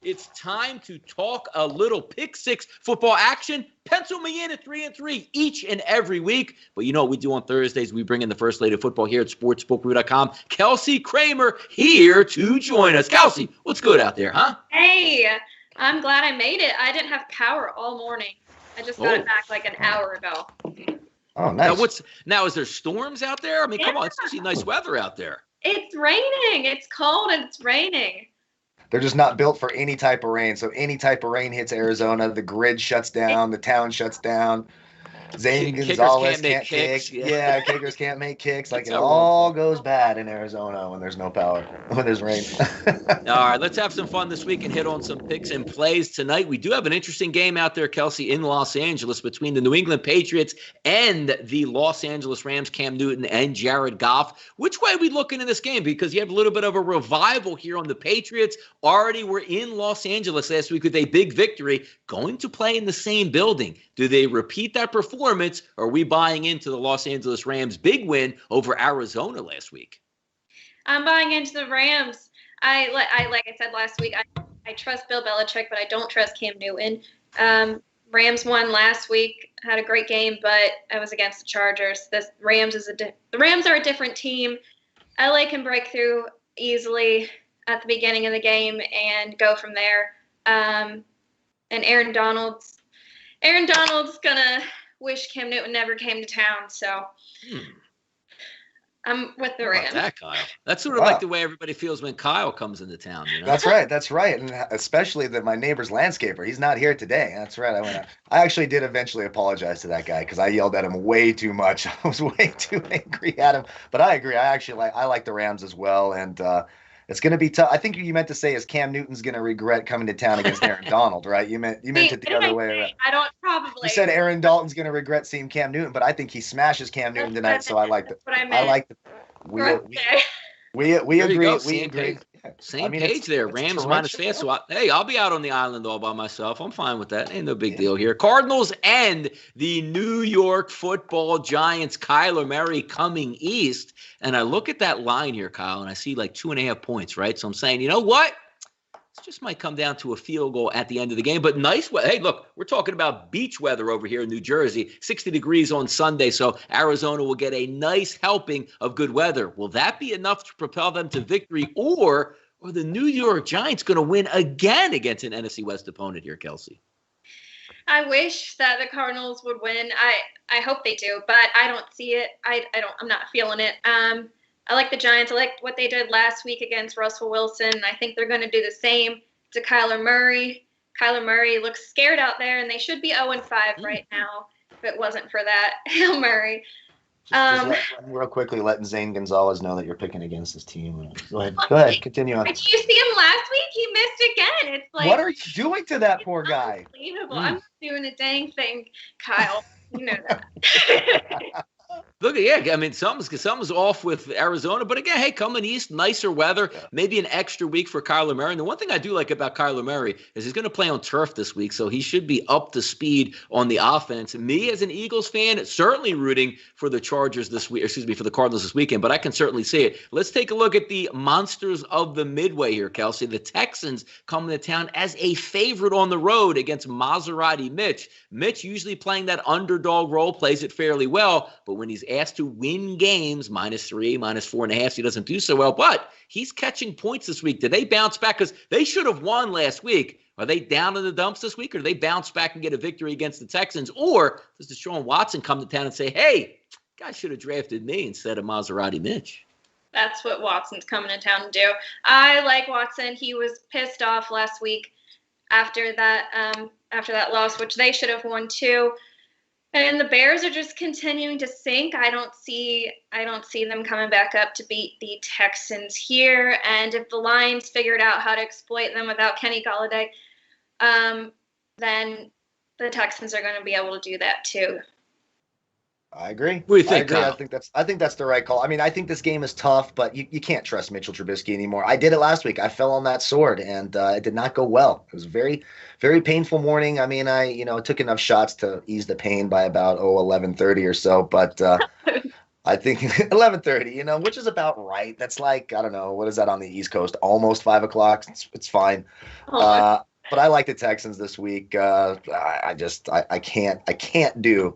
It's time to talk a little Pick Six football action. Pencil me in at 3-3 each and every week. But you know what we do on Thursdays? We bring in the first lady of football here at sportsbookguru.com, Kelsey Kramer, here to join us. Kelsey, what's good out there, huh? Hey, I'm glad I made it. I didn't have power all morning. I just got it back like an hour ago. Oh, nice. Now, is there storms out there? I mean, come on, it's usually nice weather out there. It's raining. It's cold and it's raining. They're just not built for any type of rain. So any type of rain hits Arizona, the grid shuts down, the town shuts down. Zane Gonzalez can't kick. Yeah, kickers can't make kicks. Like, it all goes bad in Arizona when there's no power, when there's rain. All right, let's have some fun this week and hit on some picks and plays tonight. We do have an interesting game out there, Kelsey, in Los Angeles between the New England Patriots and the Los Angeles Rams, Cam Newton and Jared Goff. Which way are we looking in this game? Because you have a little bit of a revival here on the Patriots. Already were in Los Angeles last week with a big victory, going to play in the same building. Do they repeat that performance? Or are we buying into the Los Angeles Rams' big win over Arizona last week? I'm buying into the Rams. Like I said last week, I trust Bill Belichick, but I don't trust Cam Newton. Rams won last week, had a great game, but I was against the Chargers. The Rams are a different team. LA can break through easily at the beginning of the game and go from there. And Aaron Donald's gonna wish Cam Newton never came to town, so I'm with the Rams. That Kyle. That's sort of like the way everybody feels when Kyle comes into town. You know? That's right, and especially that my neighbor's landscaper. He's not here today. That's right. I actually did eventually apologize to that guy because I yelled at him way too much. I was way too angry at him. But I agree. I like the Rams as well, and it's going to be tough. I think you meant to say is Cam Newton's going to regret coming to town against Aaron Donald, right? You meant it the other way around. I don't probably. You said Aaron Dalton's going to regret seeing Cam Newton, but I think he smashes Cam Newton tonight. So I like that. I like that. We agree. We agree. Same page there. Rams minus fan. So I'll be out on the island all by myself. I'm fine with that. Ain't no big deal here. Cardinals and the New York Football Giants. Kyler Murray coming east, and I look at that line here, Kyle, and I see like 2.5 points. Right, so I'm saying, you know what? This just might come down to a field goal at the end of the game. But nice weather. Hey, look, we're talking about beach weather over here in New Jersey. 60 degrees on Sunday, so Arizona will get a nice helping of good weather. Will that be enough to propel them to victory, or are the New York Giants going to win again against an NFC West opponent here, Kelsey? I wish that the Cardinals would win. I hope they do, but I don't see it. I'm not feeling it. I like the Giants. I like what they did last week against Russell Wilson. I think they're going to do the same to Kyler Murray. Kyler Murray looks scared out there, and they should be 0-5 right now if it wasn't for that Hail Murray. Real quickly, letting Zane Gonzalez know that you're picking against his team. Go ahead. Continue on. Did you see him last week? He missed again. It's like, what are you doing to that poor guy? Unbelievable. I'm not doing a dang thing, Kyle. You know that. Look, I mean, something's off with Arizona. But again, hey, coming east, nicer weather, maybe an extra week for Kyler Murray. And the one thing I do like about Kyler Murray is he's going to play on turf this week, so he should be up to speed on the offense. Me, as an Eagles fan, certainly rooting for the Chargers this week. For the Cardinals this weekend. But I can certainly see it. Let's take a look at the monsters of the Midway here, Kelsey. The Texans coming to town as a favorite on the road against Maserati Mitch. Mitch usually playing that underdog role, plays it fairly well, but when he's asked to win games, -3, -4.5, he doesn't do so well, but he's catching points this week. Did they bounce back? Because they should have won last week. Are they down in the dumps this week, or do they bounce back and get a victory against the Texans? Or does Deshaun Watson come to town and say, hey, guys should have drafted me instead of Maserati Mitch? That's what Watson's coming to town to do. I like Watson. He was pissed off last week after that loss, which they should have won too. And the Bears are just continuing to sink. I don't see them coming back up to beat the Texans here. And if the Lions figured out how to exploit them without Kenny Golladay, then the Texans are going to be able to do that too. I agree. What do you think, I think that's the right call. I mean, I think this game is tough, but you can't trust Mitchell Trubisky anymore. I did it last week. I fell on that sword, and it did not go well. It was a very, very painful morning. I mean, I took enough shots to ease the pain by about 11:30 or so, but I think 11:30, which is about right. That's like, I don't know, what is that on the East Coast? Almost 5 o'clock. It's fine. But I like the Texans this week. I can't do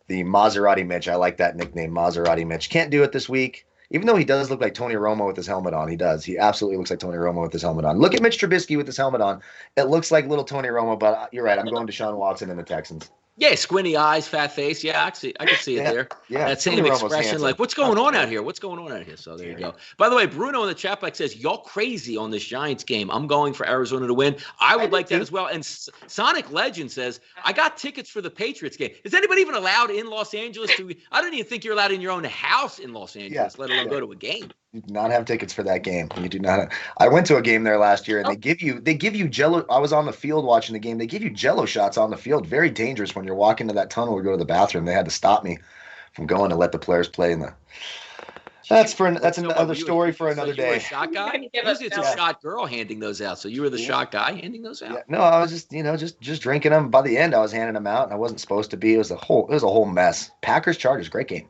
the Maserati Mitch. I like that nickname, Maserati Mitch. Can't do it this week. Even though he does look like Tony Romo with his helmet on. He does. He absolutely looks like Tony Romo with his helmet on. Look at Mitch Trubisky with his helmet on. It looks like little Tony Romo, but you're right. I'm going to Deshaun Watson and the Texans. Yeah, squinty eyes, fat face. Yeah, I can see it there. Yeah, that same expression, like, what's going on out here? What's going on out here? So there you go. By the way, Bruno in the chat box says, y'all crazy on this Giants game. I'm going for Arizona to win. I would like that as well. And Sonic Legend says, I got tickets for the Patriots game. Is anybody even allowed in Los Angeles? I don't even think you're allowed in your own house in Los Angeles, let alone go to a game. You do not have tickets for that game. You do not. I went to a game there last year, and they give you Jello. I was on the field watching the game. They give you Jello shots on the field. Very dangerous when you're walking to that tunnel or go to the bathroom. They had to stop me from going to let the players play in the. That's another story for another day. You were a shot guy? Usually it's a shot girl handing those out. So you were the shot guy handing those out? Yeah. No, I was just drinking them. By the end, I was handing them out, and I wasn't supposed to be. It was a whole mess. Packers Chargers, great game.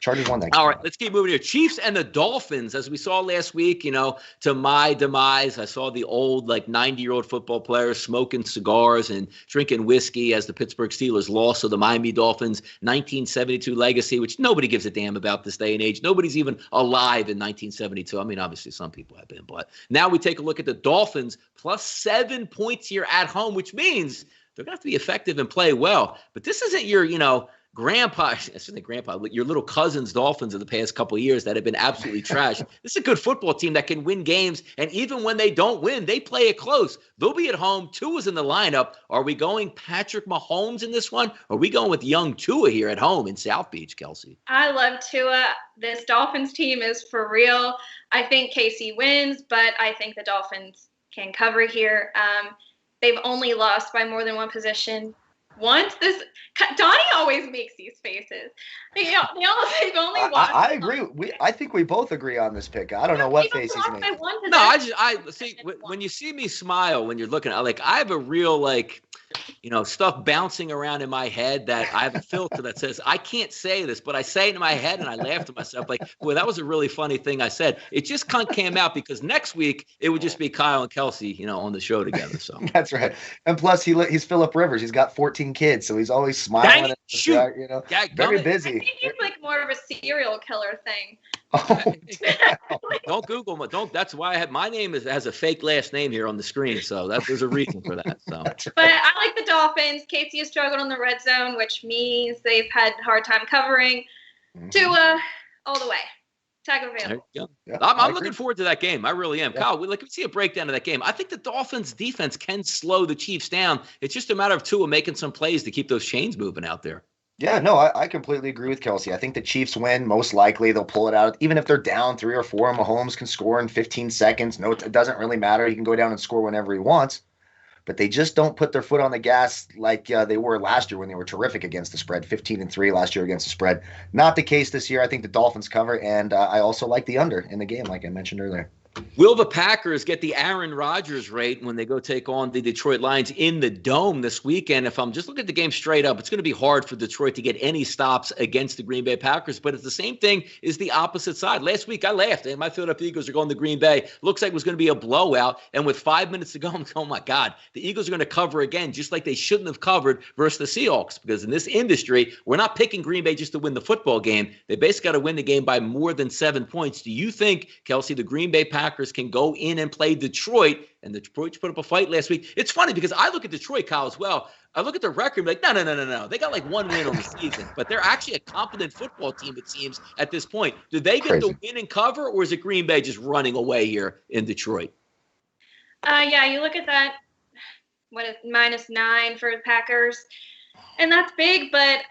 Chargers won that game. All right, let's keep moving here. Chiefs and the Dolphins, as we saw last week, to my demise, I saw the old, 90-year-old football players smoking cigars and drinking whiskey as the Pittsburgh Steelers lost to the Miami Dolphins, 1972 legacy, which nobody gives a damn about this day and age. Nobody's even alive in 1972. I mean, obviously some people have been, but now we take a look at the Dolphins, plus 7 points here at home, which means they're going to have to be effective and play well. But this isn't your, your little cousin's Dolphins of the past couple of years that have been absolutely trash. This is a good football team that can win games, and even when they don't win, they play it close. They'll be at home. Tua's in the lineup. Are we going Patrick Mahomes in this one? Or are we going with young Tua here at home in South Beach, Kelsey? I love Tua. This Dolphins team is for real. I think KC wins, but I think the Dolphins can cover here. They've only lost by more than one position. Donnie always makes these faces. They've only lost. I agree. I think we both agree on this pick. I don't know what face he's making. No, I see when you see me smile when you're looking at I have a real stuff bouncing around in my head that I have a filter that says I can't say this, but I say it in my head and I laugh to myself boy, that was a really funny thing I said. It just came out because next week it would just be Kyle and Kelsey, on the show together. So that's right. And plus he's Phillip Rivers. He's got 14 kids, so he's always smiling. Very busy. I think he's more of a serial killer thing. Don't Google me. That's why I have my name has a fake last name here on the screen. So there's a reason for that. So, but I like the Dolphins. Casey has struggled on the red zone, which means they've had a hard time covering. Tua all the way. Tag available. Yeah, I'm looking forward to that game. I really am. Yeah. Kyle, we see a breakdown of that game. I think the Dolphins defense can slow the Chiefs down. It's just a matter of Tua making some plays to keep those chains moving out there. Yeah, no, I completely agree with Kelsey. I think the Chiefs win. Most likely they'll pull it out. Even if they're down 3 or 4, Mahomes can score in 15 seconds. No, it doesn't really matter. He can go down and score whenever he wants. But they just don't put their foot on the gas like they were last year when they were terrific against the spread, 15-3 last year against the spread. Not the case this year. I think the Dolphins cover, and I also like the under in the game, like I mentioned earlier. Will the Packers get the Aaron Rodgers rate when they go take on the Detroit Lions in the Dome this weekend? If I'm just looking at the game straight up, it's going to be hard for Detroit to get any stops against the Green Bay Packers, but it's the same thing is the opposite side. Last week I laughed, and my Philadelphia Eagles are going to Green Bay. Looks like it was going to be a blowout, and with 5 minutes to go, I'm oh my God, the Eagles are going to cover again, just like they shouldn't have covered versus the Seahawks, because in this industry, we're not picking Green Bay just to win the football game. They basically got to win the game by more than 7 points. Do you think, Kelsey, the Green Bay Packers can go in and play Detroit, and Detroit put up a fight last week? It's funny because I look at Detroit, Kyle, as well. I look at the record and be like, no. They got one win on the season, but they're actually a competent football team, it seems, at this point. Do they get the win and cover, or is it Green Bay just running away here in Detroit? Yeah, you look at that, what is -9 for the Packers, and that's big, but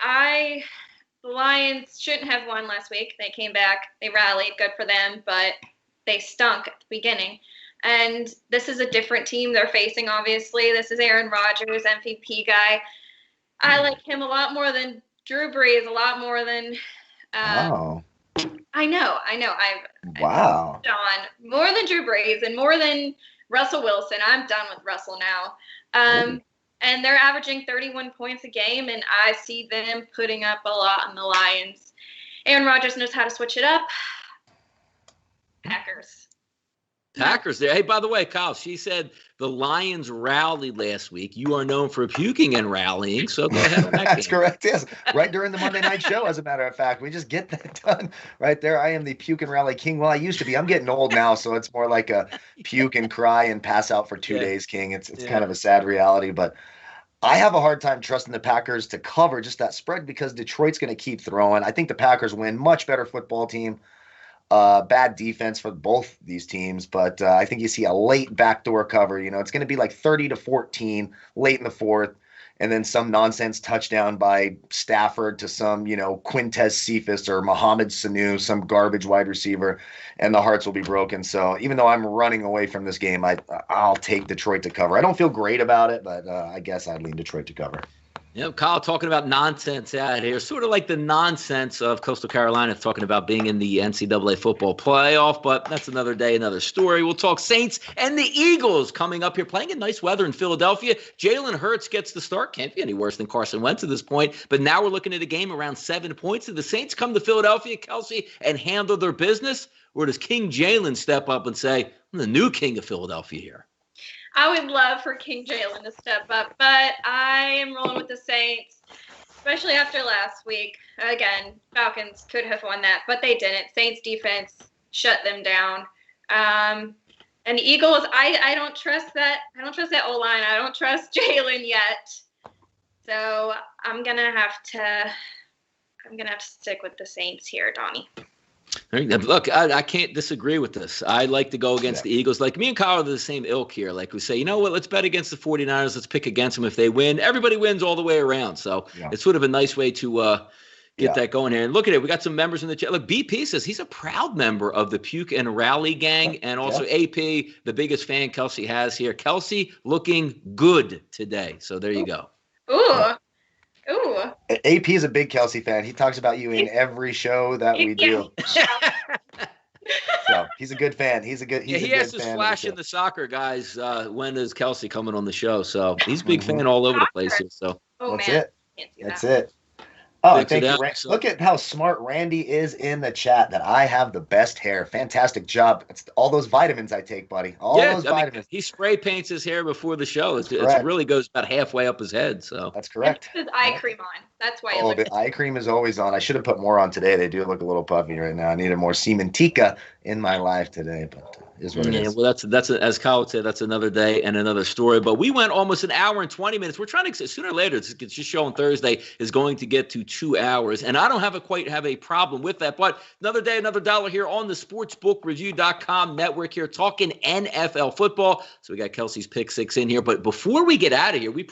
the Lions shouldn't have won last week. They came back, they rallied, good for them, but they stunk at the beginning. And this is a different team they're facing, obviously. This is Aaron Rodgers, MVP guy. I like him a lot more than Drew Brees, a lot more than wow. I know. Wow. John, more than Drew Brees and more than Russell Wilson. I'm done with Russell now. And they're averaging 31 points a game, and I see them putting up a lot on the Lions. Aaron Rodgers knows how to switch it up. Packers. Packers there. Hey, by the way, Kyle, she said the Lions rallied last week. You are known for puking and rallying, so go ahead on that That's game. correct, yes. Right during the Monday night show, as a matter of fact. We just get that done right there. I am the puke and rally king. Well, I used to be. I'm getting old now, so it's more like a puke and cry and pass out for 2 days king. It's kind of a sad reality, but I have a hard time trusting the Packers to cover just that spread because Detroit's going to keep throwing. I think the Packers win. Much better football team. Bad defense for both these teams, but I think you see a late backdoor cover. It's going to be like 30-14 late in the fourth, and then some nonsense touchdown by Stafford to some, Quintez Cephas or Mohamed Sanu, some garbage wide receiver, and the hearts will be broken. So even though I'm running away from this game, I'll take Detroit to cover. I don't feel great about it, but I guess I'd lean Detroit to cover. Kyle talking about nonsense out here, sort of like the nonsense of Coastal Carolina talking about being in the NCAA football playoff, but that's another day, another story. We'll talk Saints and the Eagles coming up here, playing in nice weather in Philadelphia. Jalen Hurts gets the start. Can't be any worse than Carson Wentz at this point, but now we're looking at a game around 7 points. Did the Saints come to Philadelphia, Kelsey, and handle their business, or does King Jalen step up and say, I'm the new king of Philadelphia here? I would love for King Jalen to step up, but I am rolling with the Saints, especially after last week. Again, Falcons could have won that, but they didn't. Saints defense shut them down. And the Eagles, I don't trust that. I don't trust that O-line. I don't trust Jalen yet. So I'm gonna have to stick with the Saints here, Donnie. Look, I can't disagree with this. I like to go against the Eagles. Like me and Kyle are the same ilk here. Like we say, you know what, let's bet against the 49ers. Let's pick against them if they win. Everybody wins all the way around. So it's sort of a nice way to get that going here. And look at it. We got some members in the chat. Look, BP says he's a proud member of the Puke and Rally gang. And also AP, the biggest fan Kelsey has here. Kelsey looking good today. So there you go. Ooh. AP is a big Kelsey fan. He talks about you in every show that we do. So he's a good fan. He has to splash in the soccer guys. When is Kelsey coming on the show? So he's a big fan all over the place here. So that's it. Oh, thank you. Look at how smart Randy is in the chat that I have the best hair. Fantastic job. It's all those vitamins I take, buddy. All those vitamins. He spray paints his hair before the show. It really goes about halfway up his head. So that's correct. His eye cream on. That's why. The eye cream is always on. I should have put more on today. They do look a little puffy right now. I needed more Sementica in my life today, but is what it is. Well, that's as Kyle would say, that's another day and another story. But we went almost an hour and 20 minutes. We're trying to sooner or later. It's just show on Thursday is going to get to 2 hours, and I don't quite have a problem with that. But another day, another dollar here on the SportsbookReview.com network here, talking NFL football. So we got Kelsey's Pick Six in here. But before we get out of here, we